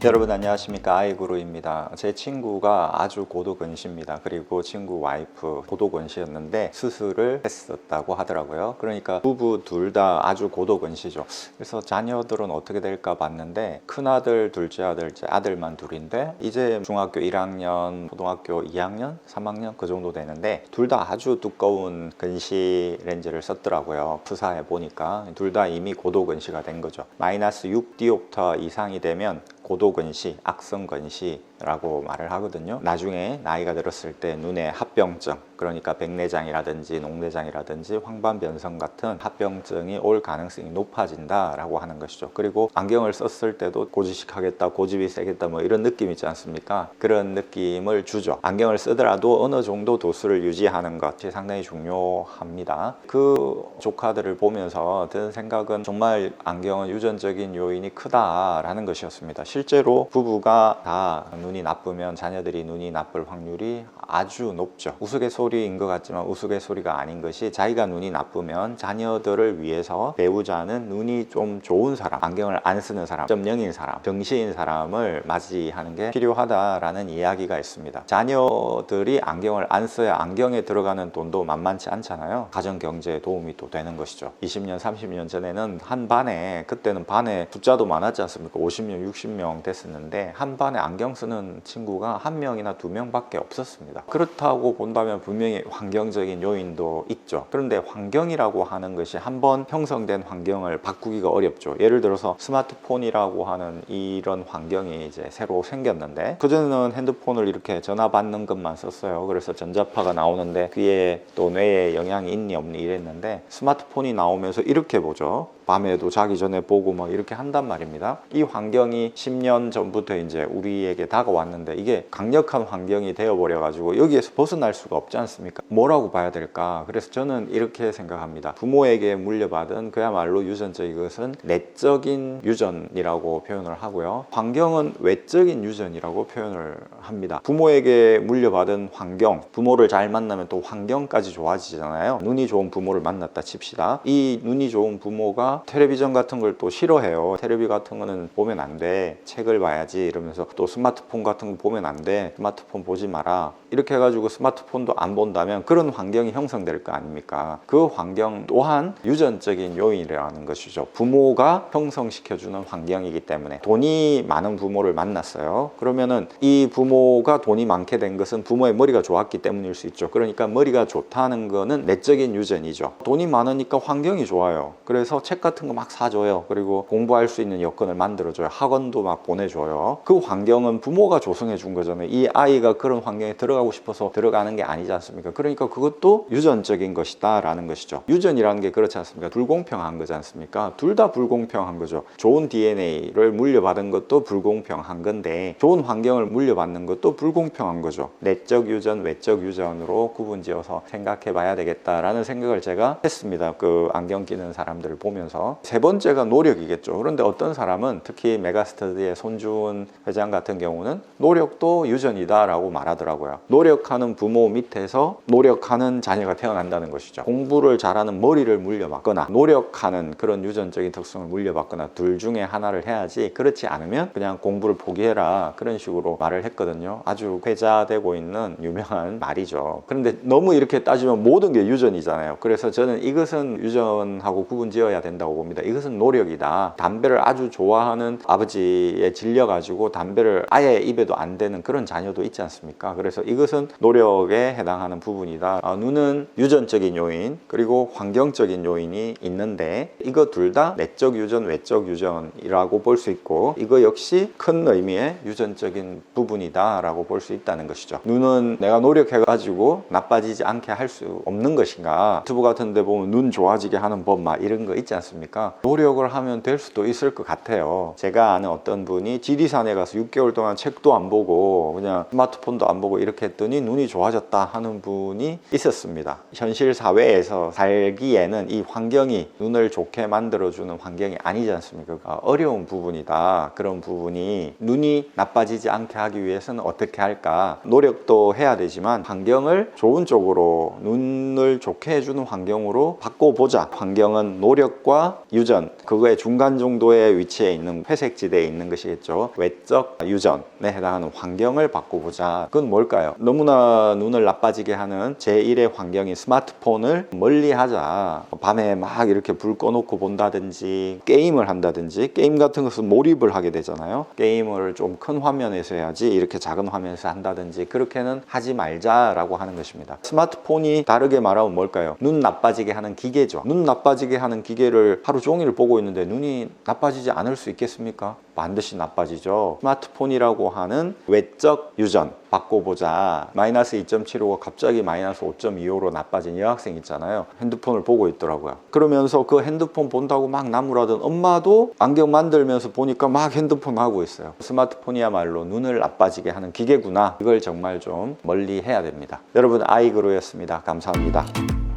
여러분 안녕하십니까, 아이구루입니다. 제 친구가 아주 고도근시입니다. 그리고 친구 와이프 고도근시였는데 수술을 했었다고 하더라고요. 그러니까 부부 둘 다 아주 고도근시죠. 그래서 자녀들은 어떻게 될까 봤는데 큰아들, 둘째 아들, 아들만 둘인데 이제 중학교 1학년, 고등학교 2학년, 3학년 그 정도 되는데 둘 다 아주 두꺼운 근시 렌즈를 썼더라고요. 프사해 보니까 둘 다 이미 고도근시가 된 거죠. 마이너스 6디옵터 이상이 되면 고도근시, 악성근시라고 말을 하거든요. 나중에 나이가 들었을 때 눈의 합병증, 그러니까 백내장이라든지 녹내장이라든지 황반변성 같은 합병증이 올 가능성이 높아진다라고 하는 것이죠. 그리고 안경을 썼을 때도 고지식하겠다, 고집이 세겠다 뭐 이런 느낌 있지 않습니까? 그런 느낌을 주죠. 안경을 쓰더라도 어느 정도 도수를 유지하는 것이 상당히 중요합니다. 그 조카들을 보면서 드는 생각은 정말 안경은 유전적인 요인이 크다라는 것이었습니다. 실제로 부부가 다 눈이 나쁘면 자녀들이 눈이 나쁠 확률이 아주 높죠. 우스갯소리인 것 같지만 우스갯소리가 아닌 것이, 자기가 눈이 나쁘면 자녀들을 위해서 배우자는 눈이 좀 좋은 사람, 안경을 안 쓰는 사람, 0인 사람, 병시인 사람을 맞이하는 게 필요하다라는 이야기가 있습니다. 자녀들이 안경을 안 써야 안경에 들어가는 돈도 만만치 않잖아요. 가정경제에 도움이 또 되는 것이죠. 20년, 30년 전에는 한 반에, 그때는 반에 숫자도 많았지 않습니까? 50명, 60명 됐었는데 한 반에 안경 쓰는 친구가 1명이나 2명밖에 없었습니다. 그렇다고 본다면 분명히 환경적인 요인도 있죠. 그런데 환경이라고 하는 것이 한번 형성된 환경을 바꾸기가 어렵죠. 예를 들어서 스마트폰이라고 하는 이런 환경이 이제 새로 생겼는데, 그전에는 핸드폰을 이렇게 전화 받는 것만 썼어요. 그래서 전자파가 나오는데 귀에 또 뇌에 영향이 있니 없니 이랬는데, 스마트폰이 나오면서 이렇게 보죠. 밤에도 자기 전에 보고 막 이렇게 한단 말입니다. 이 환경이 10년 전부터 이제 우리에게 다가왔는데 이게 강력한 환경이 되어버려 가지고 여기에서 벗어날 수가 없지 않습니까? 뭐라고 봐야 될까? 그래서 저는 이렇게 생각합니다. 부모에게 물려받은 그야말로 유전적인 것은 내적인 유전이라고 표현을 하고요, 환경은 외적인 유전이라고 표현을 합니다. 부모에게 물려받은 환경, 부모를 잘 만나면 또 환경까지 좋아지잖아요. 눈이 좋은 부모를 만났다 칩시다. 이 눈이 좋은 부모가 텔레비전 같은 걸 또 싫어해요. 텔레비 같은 거는 보면 안 돼, 책을 봐야지 이러면서, 또 스마트폰 같은 거 보면 안 돼, 스마트폰 보지 마라 이렇게 해가지고 스마트폰도 안 본다면 그런 환경이 형성될 거 아닙니까? 그 환경 또한 유전적인 요인이라는 것이죠. 부모가 형성시켜주는 환경이기 때문에. 돈이 많은 부모를 만났어요. 그러면은 이 부모가 돈이 많게 된 것은 부모의 머리가 좋았기 때문일 수 있죠. 그러니까 머리가 좋다는 거는 내적인 유전이죠. 돈이 많으니까 환경이 좋아요. 그래서 책 같은 거 막 사줘요. 그리고 공부할 수 있는 여건을 만들어줘요. 학원도 막 보내줘요. 그 환경은 부모가 조성해 준 거잖아요. 이 아이가 그런 환경에 들어가고 싶어서 들어가는 게 아니지 않습니까? 그러니까 그것도 유전적인 것이다 라는 것이죠. 유전이라는 게 그렇지 않습니까? 불공평한 거지 않습니까? 둘 다 불공평한 거죠. 좋은 DNA를 물려받은 것도 불공평한 건데 좋은 환경을 물려받는 것도 불공평한 거죠. 내적 유전, 외적 유전으로 구분지어서 생각해 봐야 되겠다라는 생각을 제가 했습니다. 그 안경 끼는 사람들을 보면서. 세 번째가 노력이겠죠. 그런데 어떤 사람은, 특히 메가스터디의 손주은 회장 같은 경우는 노력도 유전이다 라고 말하더라고요. 노력하는 부모 밑에서 노력하는 자녀가 태어난다는 것이죠. 공부를 잘하는 머리를 물려받거나 노력하는 그런 유전적인 특성을 물려받거나 둘 중에 하나를 해야지, 그렇지 않으면 그냥 공부를 포기해라 그런 식으로 말을 했거든요. 아주 회자되고 있는 유명한 말이죠. 그런데 너무 이렇게 따지면 모든 게 유전이잖아요. 그래서 저는 이것은 유전하고 구분지어야 된다고 봅니다. 이것은 노력이다. 담배를 아주 좋아하는 아버지에 질려가지고 담배를 아예 입에도 안 대는 그런 자녀도 있지 않습니까? 그래서 이것은 노력에 해당하는 부분이다. 눈은 유전적인 요인 그리고 환경적인 요인이 있는데, 이거 둘 다 내적 유전, 외적 유전이라고 볼 수 있고, 이거 역시 큰 의미의 유전적인 부분이다 라고 볼 수 있다는 것이죠. 눈은 내가 노력해가지고 나빠지지 않게 할 수 없는 것인가? 유튜브 같은 데 보면 눈 좋아지게 하는 법 막 이런 거 있지 않습니까? 노력을 하면 될 수도 있을 것 같아요. 제가 아는 어떤 분이 지리산에 가서 6개월 동안 책도 안 보고 그냥 스마트폰도 안 보고 이렇게 했더니 눈이 좋아졌다 하는 분이 있었습니다. 현실 사회에서 살기에는 이 환경이 눈을 좋게 만들어주는 환경이 아니지 않습니까? 어려운 부분이다. 그런 부분이 눈이 나빠지지 않게 하기 위해서는 어떻게 할까? 노력도 해야 되지만 환경을 좋은 쪽으로, 눈을 좋게 해주는 환경으로 바꿔보자. 환경은 노력과 유전과 유전, 그거의 중간 정도의 위치에 있는 회색 지대에 있는 것이겠죠. 외적 유전에 해당하는 환경을 바꿔보자. 그건 뭘까요? 너무나 눈을 나빠지게 하는 제1의 환경인 스마트폰을 멀리하자. 밤에 막 이렇게 불 꺼놓고 본다든지 게임을 한다든지, 게임 같은 것은 몰입을 하게 되잖아요. 게임을 좀 큰 화면에서 해야지 이렇게 작은 화면에서 한다든지 그렇게는 하지 말자라고 하는 것입니다. 스마트폰이 다르게 말하면 뭘까요? 눈 나빠지게 하는 기계죠. 눈 나빠지게 하는 기계를 하루 종일 보고 있는데 눈이 나빠지지 않을 수 있겠습니까? 반드시 나빠지죠. 스마트폰이라고 하는 외적 유전 바꿔보자. 마이너스 2.75가 갑자기 마이너스 5.25로 나빠진 여학생 있잖아요. 핸드폰을 보고 있더라고요. 그러면서 그 핸드폰 본다고 막 나무라던 엄마도 안경 만들면서 보니까 막 핸드폰 하고 있어요. 스마트폰이야말로 눈을 나빠지게 하는 기계구나. 이걸 정말 좀 멀리 해야 됩니다. 여러분, 아이그로였습니다. 감사합니다.